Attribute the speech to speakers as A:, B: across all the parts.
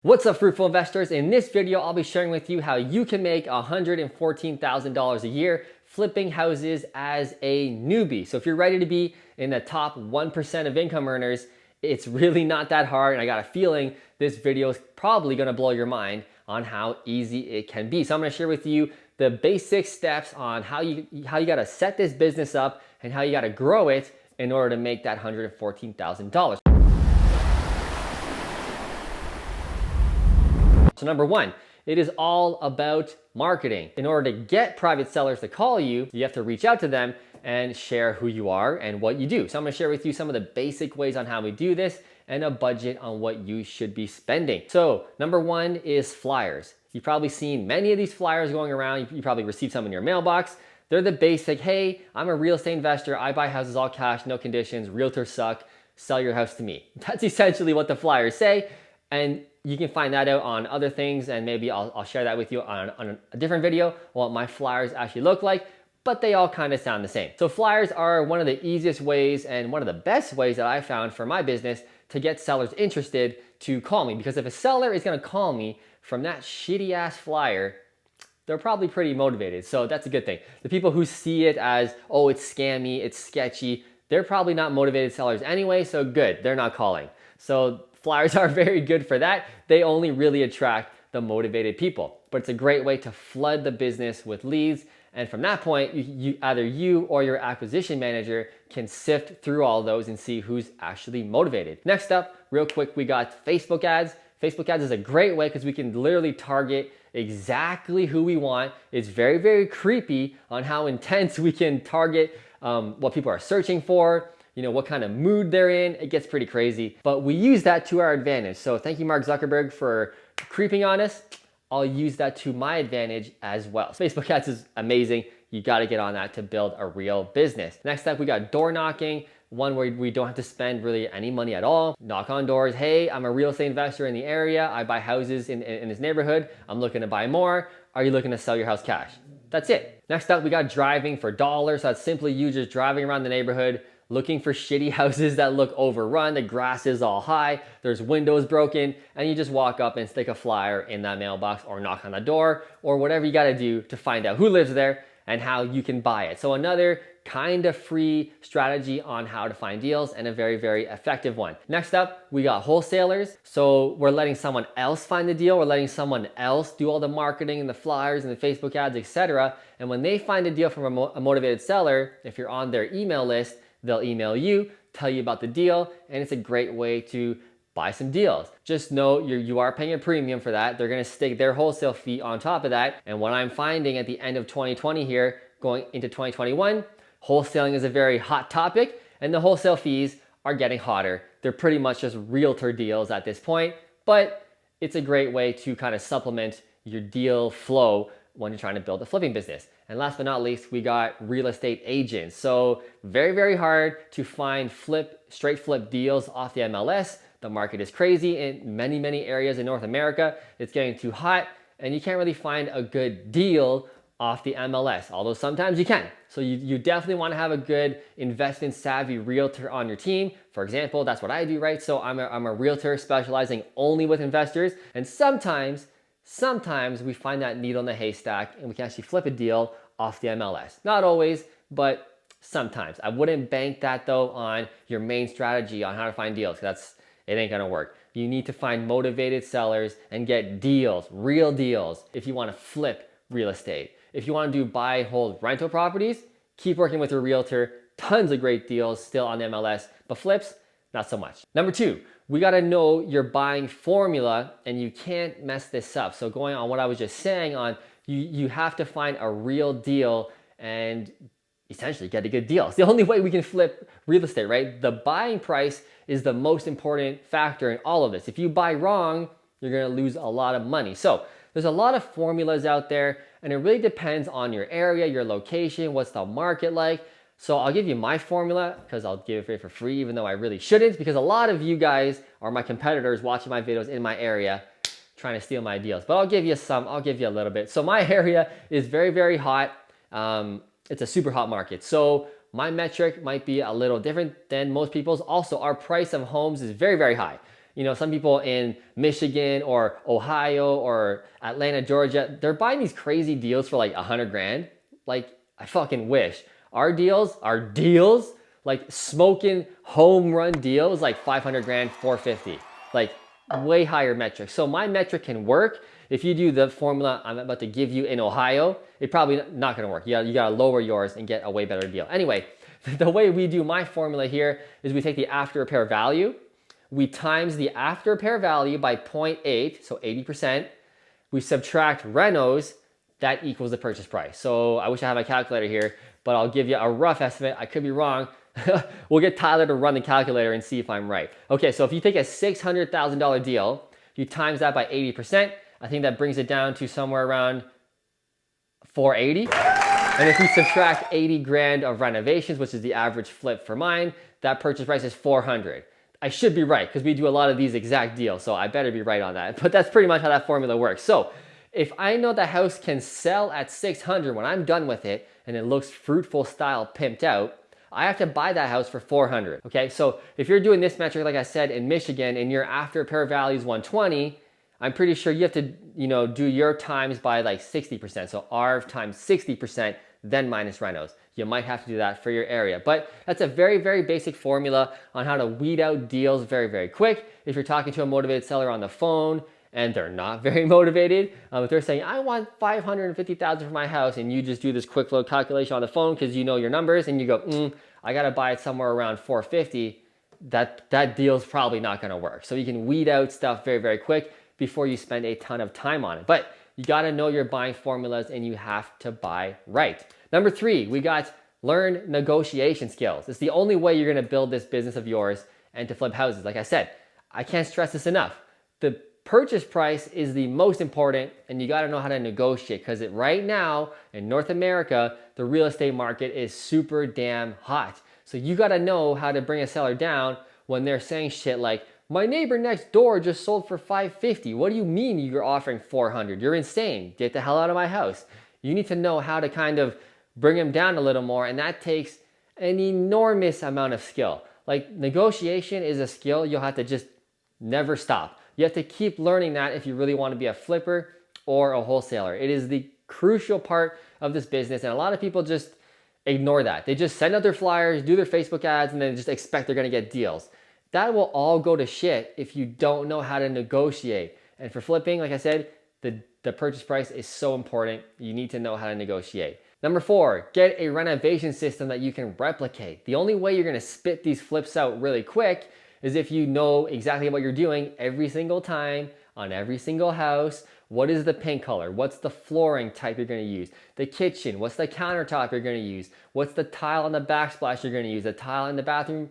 A: What's up, Fruitful investors? In this video, I'll be sharing with you how you can make $114,000 a year flipping houses as a newbie. So if you're ready to be in the top 1% of income earners, it's really not that hard. And I got a feeling this video is probably gonna blow your mind on how easy it can be. So I'm gonna share with you the basic steps on how you gotta set this business up and how you gotta grow it in order to make that $114,000. So number one, it is all about marketing. In order to get private sellers to call you, you have to reach out to them and share who you are and what you do. So I'm gonna share with you some of the basic ways on how we do this and a budget on what you should be spending. So number one is flyers. You've probably seen many of these flyers going around. You probably received some in your mailbox. They're the basic, hey, I'm a real estate investor. I buy houses all cash, no conditions, realtors suck, sell your house to me. That's essentially what the flyers say. And you can find that out on other things, and maybe I'll share that with you on a different video, what my flyers actually look like, but they all kind of sound the same. So flyers are one of the easiest ways and one of the best ways that I found for my business to get sellers interested to call me. Because if a seller is gonna call me from that shitty ass flyer, they're probably pretty motivated. So that's a good thing. The people who see it as, oh, it's scammy, it's sketchy, they're probably not motivated sellers anyway, so good, they're not calling. So flyers are very good for that. They only really attract the motivated people, but it's a great way to flood the business with leads. And from that point, either you or your acquisition manager can sift through all those and see who's actually motivated. Next up, real quick, we got Facebook ads. Facebook ads is a great way because we can literally target exactly who we want. It's very, very creepy on how intense we can target what people are searching for, you know, what kind of mood they're in. It gets pretty crazy, but we use that to our advantage. So thank you, Mark Zuckerberg, for creeping on us. I'll use that to my advantage as well. Facebook ads is amazing. You got to get on that to build a real business. Next up, we got door knocking, one where we don't have to spend really any money at all. Knock on doors. Hey, I'm a real estate investor in the area. I buy houses in this neighborhood. I'm looking to buy more. Are you looking to sell your house cash? That's it. Next up, we got driving for dollars. So that's simply you just driving around the neighborhood, looking for shitty houses that look overrun, the grass is all high, there's windows broken, and you just walk up and stick a flyer in that mailbox or knock on the door or whatever you gotta do to find out who lives there and how you can buy it. So another kind of free strategy on how to find deals, and a very, very effective one. Next up, we got wholesalers. So we're letting someone else find the deal. We're letting someone else do all the marketing and the flyers and the Facebook ads, etc. And when they find a deal from a motivated seller, if you're on their email list, they'll email you, tell you about the deal, and it's a great way to buy some deals. Just know you are paying a premium for that. They're gonna stick their wholesale fee on top of that. And what I'm finding at the end of 2020 here, going into 2021, wholesaling is a very hot topic, and the wholesale fees are getting hotter. They're pretty much just realtor deals at this point, but it's a great way to kind of supplement your deal flow when you're trying to build a flipping business. And last but not least, we got real estate agents. So very, very hard to find straight flip deals off the MLS. The market is crazy in many, many areas in North America. It's getting too hot, and you can't really find a good deal off the MLS, although sometimes you can. So you definitely want to have a good investment savvy realtor on your team. For example, that's what I do, right? So I'm a realtor specializing only with investors, and sometimes we find that needle in the haystack and we can actually flip a deal off the MLS. Not always, but sometimes. I wouldn't bank that though on your main strategy on how to find deals, because it ain't gonna work. You need to find motivated sellers and get deals, real deals, if you wanna flip real estate. If you wanna do buy, hold, rental properties, keep working with your realtor. Tons of great deals still on the MLS, but flips, not so much. Number two, we gotta know your buying formula, and you can't mess this up. So going on what I was just saying on, you have to find a real deal and essentially get a good deal. It's the only way we can flip real estate, right? The buying price is the most important factor in all of this. If you buy wrong, you're gonna lose a lot of money. So there's a lot of formulas out there, and it really depends on your area, your location, what's the market like. So I'll give you my formula, because I'll give it for free, even though I really shouldn't, because a lot of you guys are my competitors watching my videos in my area trying to steal my deals. But I'll give you a little bit. So my area is very, very hot. It's a super hot market. So my metric might be a little different than most people's. Also, our price of homes is very, very high. You know, some people in Michigan or Ohio or Atlanta, Georgia, they're buying these crazy deals for like 100 grand. Like, I fucking wish. Our deals, like smoking home run deals, like 500 grand, 450, like way higher metrics. So my metric can work. If you do the formula I'm about to give you in Ohio, it's probably not gonna work. You gotta lower yours and get a way better deal. Anyway, the way we do my formula here is we take the after repair value, we times the after repair value by 0.8, so 80%. We subtract renos, that equals the purchase price. So I wish I had my calculator here, but I'll give you a rough estimate. I could be wrong. We'll get Tyler to run the calculator and see if I'm right. Okay, so if you take a $600,000 deal, you times that by 80%, I think that brings it down to somewhere around 480. And if we subtract 80 grand of renovations, which is the average flip for mine, that purchase price is 400. I should be right because we do a lot of these exact deals, so I better be right on that. But that's pretty much how that formula works. So if I know the house can sell at 600 when I'm done with it and it looks Fruitful style pimped out, I have to buy that house for 400. Okay, so if you're doing this metric, like I said, in Michigan and your after repair value is 120, I'm pretty sure you have to, do your times by like 60%. So ARV times 60%, then minus renos. You might have to do that for your area. But that's a very, very basic formula on how to weed out deals very, very quick. If you're talking to a motivated seller on the phone and they're not very motivated, if they're saying, I want 550,000 for my house, and you just do this quick little calculation on the phone because you know your numbers and you go, I gotta buy it somewhere around 450, that deal's probably not gonna work. So you can weed out stuff very, very quick before you spend a ton of time on it. But you gotta know your buying formulas and you have to buy right. Number 3, we got learn negotiation skills. It's the only way you're gonna build this business of yours and to flip houses. Like I said, I can't stress this enough. The purchase price is the most important, and you gotta know how to negotiate, because right now in North America, the real estate market is super damn hot. So you gotta know how to bring a seller down when they're saying shit like, my neighbor next door just sold for 550. What do you mean you're offering 400? You're insane. Get the hell out of my house. You need to know how to kind of bring them down a little more, and that takes an enormous amount of skill. Like, negotiation is a skill you'll have to just never stop. You have to keep learning that if you really want to be a flipper or a wholesaler. It is the crucial part of this business, and a lot of people just ignore that. They just send out their flyers, do their Facebook ads, and then just expect they're gonna get deals. That will all go to shit if you don't know how to negotiate. And for flipping, like I said, the purchase price is so important. You need to know how to negotiate. Number 4, get a renovation system that you can replicate. The only way you're gonna spit these flips out really quick is if you know exactly what you're doing every single time on every single house. What is the paint color? What's the flooring type you're gonna use? The kitchen, what's the countertop you're gonna use? What's the tile on the backsplash you're gonna use? The tile in the bathroom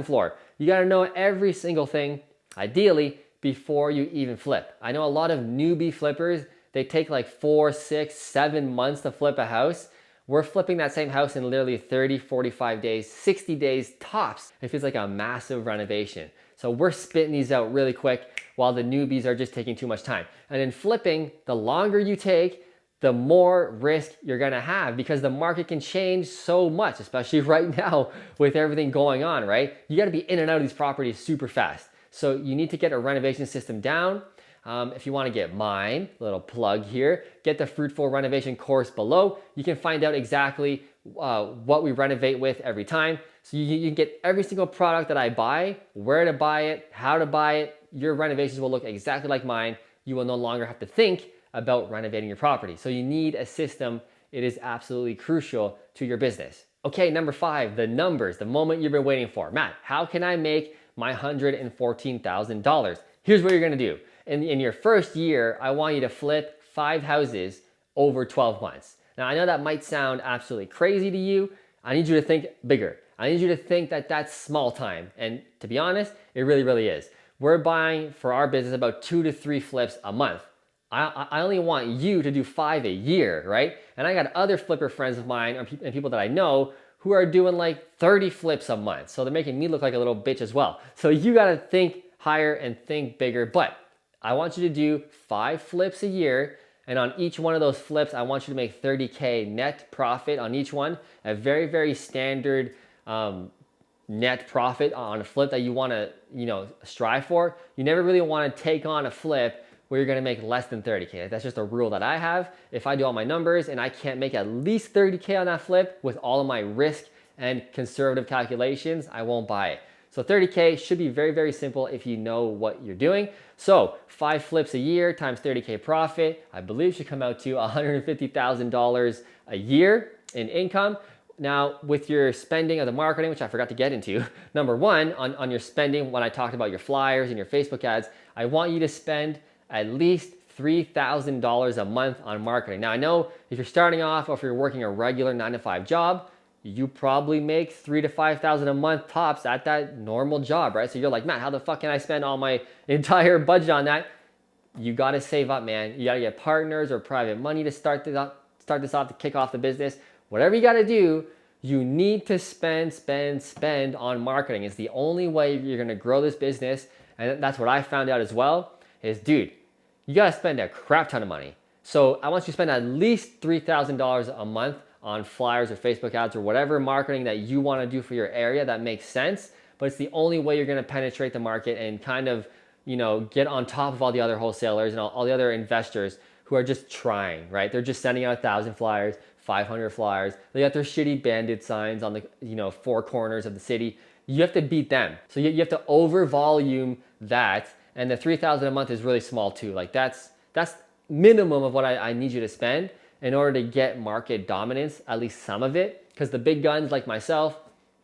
A: floor. You gotta know every single thing, ideally, before you even flip. I know a lot of newbie flippers, they take like 4, 6, 7 months to flip a house. We're flipping that same house in literally 30, 45 days, 60 days tops if it's like a massive renovation. So we're spitting these out really quick while the newbies are just taking too much time. And in flipping, the longer you take, the more risk you're gonna have, because the market can change so much, especially right now with everything going on, right? You gotta be in and out of these properties super fast. So you need to get a renovation system down. If you wanna get mine, little plug here, get the Fruitful renovation course below. You can find out exactly what we renovate with every time. So you can get every single product that I buy, where to buy it, how to buy it. Your renovations will look exactly like mine. You will no longer have to think about renovating your property. So you need a system. It is absolutely crucial to your business. Okay, number 5, the numbers, the moment you've been waiting for. Matt, how can I make my $114,000? Here's what you're gonna do. In your first year, I want you to flip 5 houses over 12 months. Now, I know that might sound absolutely crazy to you. I need you to think bigger. I need you to think that that's small time. And to be honest, it really, really is. We're buying for our business about 2 to 3 flips a month. I only want you to do 5 a year, right? And I got other flipper friends of mine and people that I know who are doing like 30 flips a month. So they're making me look like a little bitch as well. So you gotta think higher and think bigger. But I want you to do 5 flips a year. And on each one of those flips, I want you to make 30K net profit on each one. A very, very standard net profit on a flip that you want to, strive for, you never really want to take on a flip where you're going to make less than 30K. That's just a rule that I have. If I do all my numbers and I can't make at least 30K on that flip with all of my risk and conservative calculations, I won't buy it. So 30K should be very, very simple if you know what you're doing. So 5 flips a year times 30K profit, I believe should come out to $150,000 a year in income. Now, with your spending of the marketing, which I forgot to get into, number one, on your spending, when I talked about your flyers and your Facebook ads, I want you to spend at least $3,000 a month on marketing. Now, I know if you're starting off or if you're working a regular 9-to-5 job, you probably make $3,000 to $5,000 a month tops at that normal job, right? So you're like, man, how the fuck can I spend all my entire budget on that? You got to save up, man. You got to get partners or private money to start this off, to kick off the business. Whatever you got to do, you need to spend on marketing. It's the only way you're going to grow this business. And that's what I found out as well is, dude, you got to spend a crap ton of money. So I want you to spend at least $3,000 a month on flyers or Facebook ads or whatever marketing that you want to do for your area that makes sense. But it's the only way you're going to penetrate the market and kind of, get on top of all the other wholesalers and all the other investors who are just trying, right? They're just sending out 1,000 flyers, 500 flyers. They got their shitty bandit signs on the, 4 corners of the city. You have to beat them. So you have to over volume that. And the $3,000 a month is really small too. Like that's minimum of what I need you to spend in order to get market dominance, at least some of it. Because the big guns like myself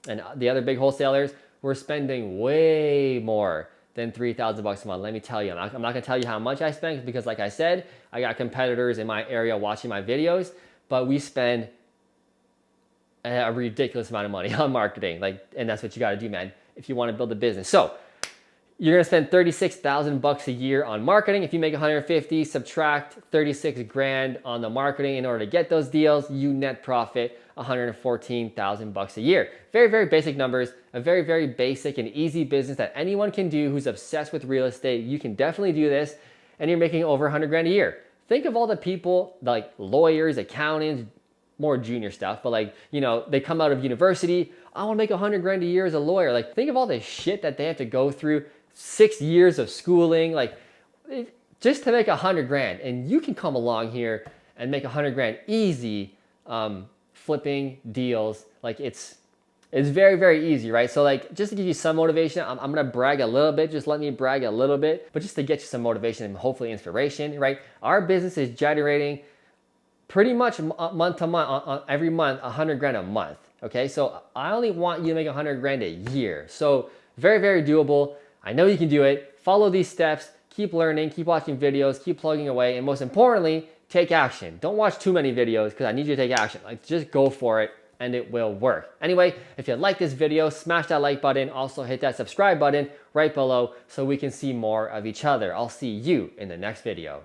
A: and the other big wholesalers, we're spending way more than $3,000 a month. Let me tell you, I'm not gonna tell you how much I spend because like I said, I got competitors in my area watching my videos, but we spend a ridiculous amount of money on marketing. And that's what you gotta do, man, if you wanna build a business. So you're gonna spend $36,000 a year on marketing. If you make 150, subtract 36 grand on the marketing in order to get those deals, you net profit $114,000 a year. Very, very basic numbers, a very, very basic and easy business that anyone can do who's obsessed with real estate. You can definitely do this, and you're making over 100 grand a year. Think of all the people like lawyers, accountants, more junior stuff, but they come out of university, I wanna make 100 grand a year as a lawyer. Think of all the shit that they have to go through, 6 years of schooling, just to make 100 grand. And you can come along here and make 100 grand easy, flipping deals. It's very, very easy, right? So just to give you some motivation, I'm gonna brag a little bit, just let me brag a little bit, but just to get you some motivation and hopefully inspiration, right? Our business is generating pretty much month to month, every month, 100 grand a month, okay? So I only want you to make 100 grand a year. So very, very doable. I know you can do it. Follow these steps, keep learning, keep watching videos, keep plugging away, and most importantly, take action. Don't watch too many videos because I need you to take action. Just go for it and it will work. Anyway, if you like this video, smash that like button. Also hit that subscribe button right below so we can see more of each other. I'll see you in the next video.